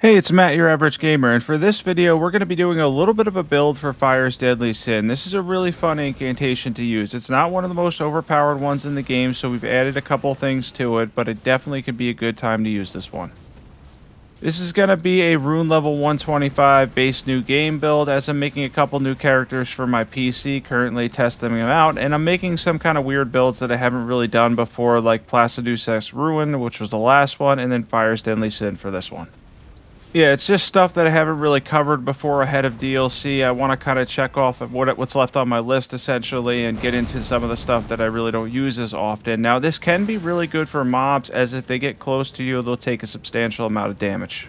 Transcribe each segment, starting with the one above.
Hey, it's Matt, your average gamer, and for this video, we're going to be doing a little bit of a build for Fire's Deadly Sin. This is a really fun incantation to use. It's not one of the most overpowered ones in the game, so we've added a couple things to it, but it definitely could be a good time to use this one. This is going to be a rune level 125 base new game build, as I'm making a couple new characters for my PC, currently testing them out, and I'm making some kind of weird builds that I haven't really done before, like Placiduce's Ruin, which was the last one, and then Fire's Deadly Sin for this one. Yeah, it's just stuff that I haven't really covered before ahead of DLC. I want to kind of check off of what's left on my list, essentially, and get into some of the stuff that I really don't use as often. Now, this can be really good for mobs, as if they get close to you, they'll take a substantial amount of damage.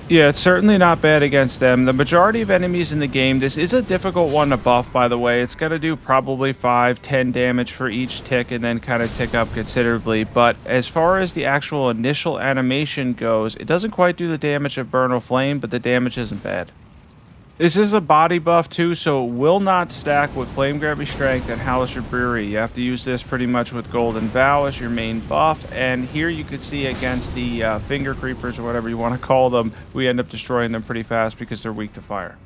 Yeah, it's certainly not bad against them. The majority of enemies in the game, this is a difficult one to buff, by the way. It's going to do probably 5-10 damage for each tick and then kind of tick up considerably. But as far as the actual initial animation goes, it doesn't quite do the damage of Burn or Flame, but the damage isn't bad. This is a body buff too, so it will not stack with Flame Gravity Strength and Hellish Brewery. You have to use this pretty much with Golden Vow as your main buff, and here you can see against the Finger Creepers, or whatever you want to call them, we end up destroying them pretty fast because they're weak to fire.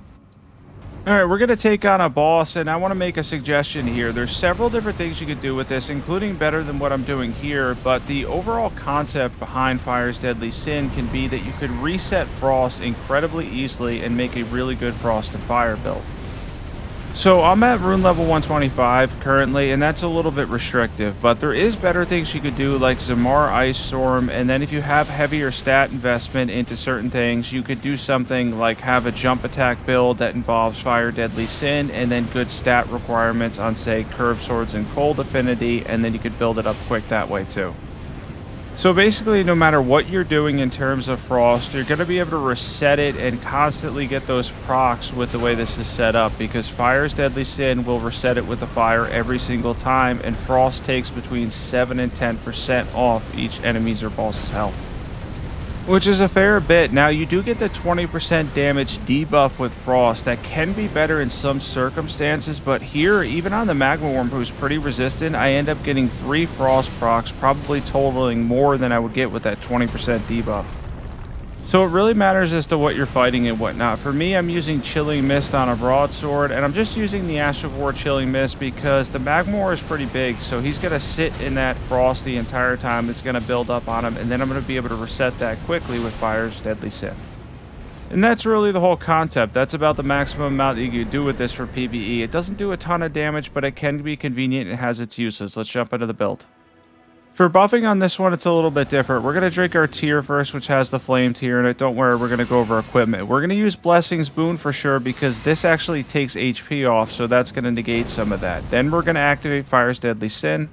Alright, we're going to take on a boss, and I want to make a suggestion here. There's several different things you could do with this, including better than what I'm doing here, but the overall concept behind Fire's Deadly Sin can be that you could reset Frost incredibly easily and make a really good Frost and Fire build. So I'm at rune level 125 currently, and that's a little bit restrictive, but there is better things you could do like Zamar Ice Storm, and then if you have heavier stat investment into certain things, you could do something like have a jump attack build that involves Fire Deadly Sin, and then good stat requirements on, say, Curved Swords and Cold Affinity, and then you could build it up quick that way too. So basically, no matter what you're doing in terms of Frost, you're going to be able to reset it and constantly get those procs with the way this is set up, because Fire's Deadly Sin will reset it with the fire every single time, and Frost takes between 7 and 10% off each enemy's or boss's health, which is a fair bit. Now, you do get the 20% damage debuff with Frost. That can be better in some circumstances, but here, even on the Magma Worm, who's pretty resistant, I end up getting 3 Frost procs, probably totaling more than I would get with that 20% debuff. So it really matters as to what you're fighting and whatnot. For me, I'm using Chilling Mist on a broadsword, and I'm just using the Ash of War Chilling Mist because the Magma War is pretty big, so he's going to sit in that Frost the entire time. It's going to build up on him, and then I'm going to be able to reset that quickly with Fire's Deadly Sin. And that's really the whole concept. That's about the maximum amount that you can do with this for PvE. It doesn't do a ton of damage, but it can be convenient and has its uses. Let's jump into the build. For buffing on this one, it's a little bit different. We're going to drink our tier first, which has the flame tier in it. Don't worry, we're going to go over equipment. We're going to use Blessing's Boon for sure, because this actually takes HP off, so that's going to negate some of that. Then we're going to activate Fire's Deadly Sin.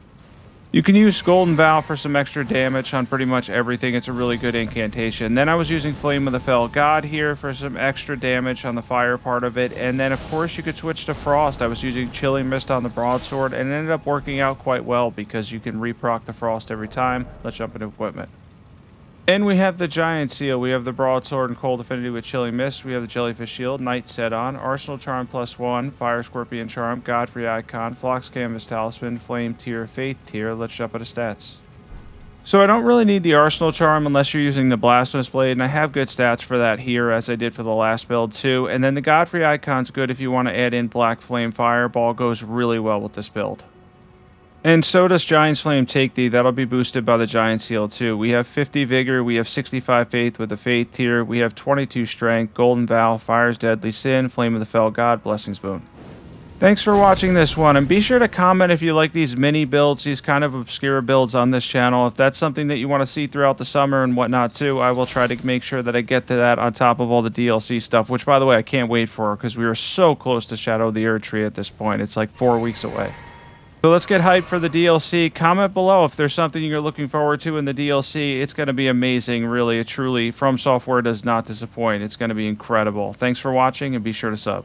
You can use Golden Vow for some extra damage on pretty much everything. It's a really good incantation. Then I was using Flame of the Fell God here for some extra damage on the fire part of it. And then, of course, you could switch to Frost. I was using Chilling Mist on the broadsword, and it ended up working out quite well because you can reproc the Frost every time. Let's jump into equipment. Then we have the Giant Seal. We have the Broadsword and Cold Affinity with Chilling Mist. We have the Jellyfish Shield, Knight set on, Arsenal Charm +1, Fire Scorpion Charm, Godfrey Icon, Phlox Canvas Talisman, Flame Tier, Faith Tier. Let's jump into stats. So I don't really need the Arsenal Charm unless you're using the Blasphemous Blade, and I have good stats for that here, as I did for the last build too. And then the Godfrey Icon's good if you want to add in Black Flame Fireball. Goes really well with this build. And so does Giant's Flame Take Thee. That'll be boosted by the Giant Seal too. We have 50 Vigor, we have 65 Faith with the Faith tier, we have 22 Strength, Golden Vow, Fire's Deadly Sin, Flame of the Fell God, Blessing's Boon. Thanks for watching this one, and be sure to comment if you like these mini builds, these kind of obscure builds on this channel. If that's something that you want to see throughout the summer and whatnot too, I will try to make sure that I get to that on top of all the DLC stuff, which, by the way, I can't wait for, because we are so close to Shadow of the Erdtree at this point. It's like 4 weeks away. So let's get hyped for the DLC. Comment below if there's something you're looking forward to in the DLC. It's going to be amazing, really, truly. FromSoftware does not disappoint. It's going to be incredible. Thanks for watching, and be sure to sub.